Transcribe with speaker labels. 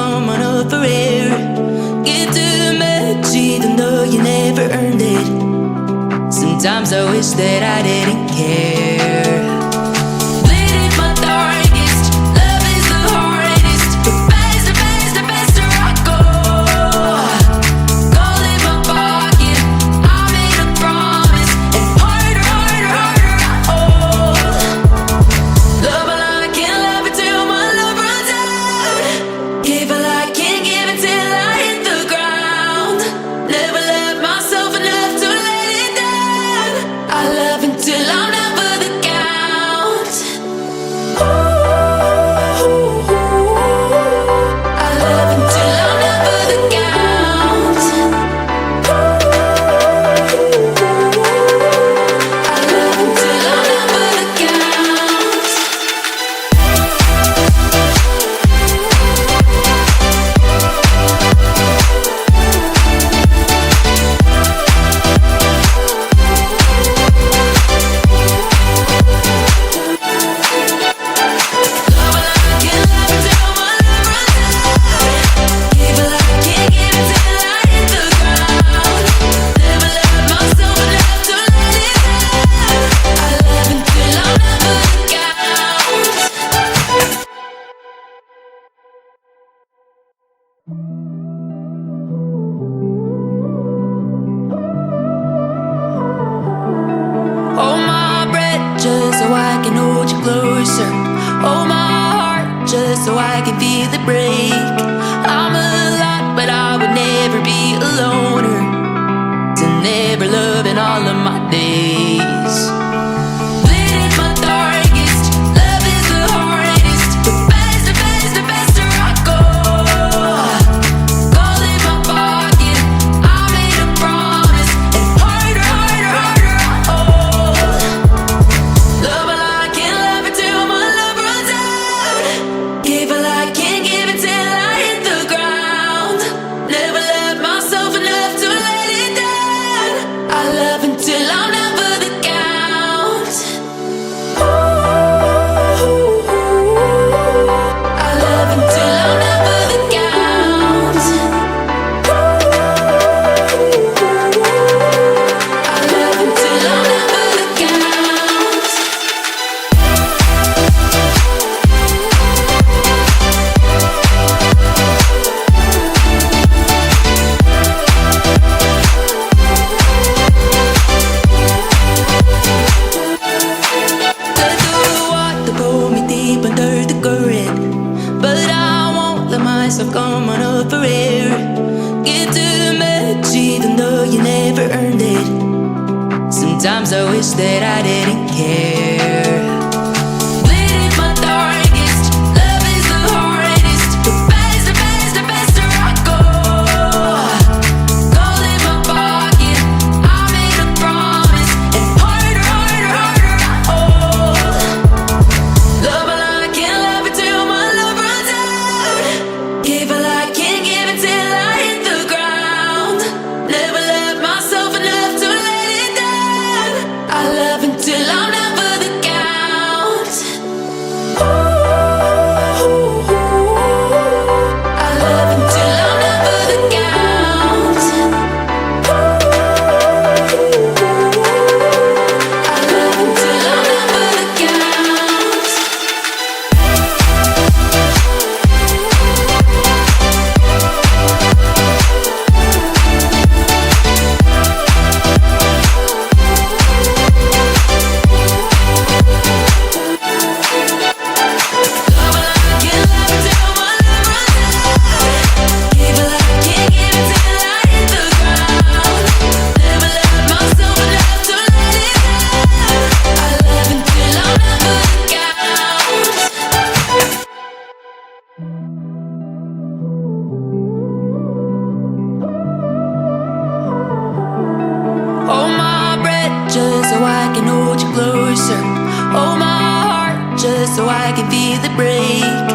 Speaker 1: come on up for air. Get too much even though you never earned it. Sometimes I wish that I didn't care. Bleeding my darkest, love is the hardest. But faster, faster, faster I go. Gold in my pocket, I made a promise. And harder, harder, harder I hold. Love all I can, love it till my love runs out. Give all I can, give it till I hit the ground. Never love myself enough to let it down. I love until I'm never the count. Ooh, I love until I'm never the count. I love until I'm never the count. Hold my breath just so I can hold you closer. Hold my heart just so I can feel it break. I'm a lot, but I would never be a loner. To never love in all of my days. Bleeding my darkest, love is the hardest. But faster, faster, faster I go. Gold in my pocket, I made a promise. And harder, harder, harder I hold. Love all I can, love it till my love runs out. Give all I can, give it till I hit the ground. Never love myself enough to let it down. I love until I'm never the count. Ooh, I love until I'm never the count. I love until I'm never the count. Let the water pull me deep under the current, but I won't let myself come on up for air. Get too much even though you never earned it. Sometimes I wish that I didn't care. Bleeding my darkest, love is the hardest. But faster, faster, faster I go. Gold in my pocket, I made a promise. And harder, harder, harder I hold. Love all I can, love it till my love runs out. Give all I can, give it till I hit the ground. Never love myself enough to let it down. I love until I'm never the count. Ooh, I love until I'm never the count. I love until I'm never the count. Love all I can, love it till my love runs out. Give all I can, give it till I hit the ground. Never love myself enough to let it down. I love until I'm never the count. Hold my breath just so I can hold you closer. Hold my heart just so I can feel it break.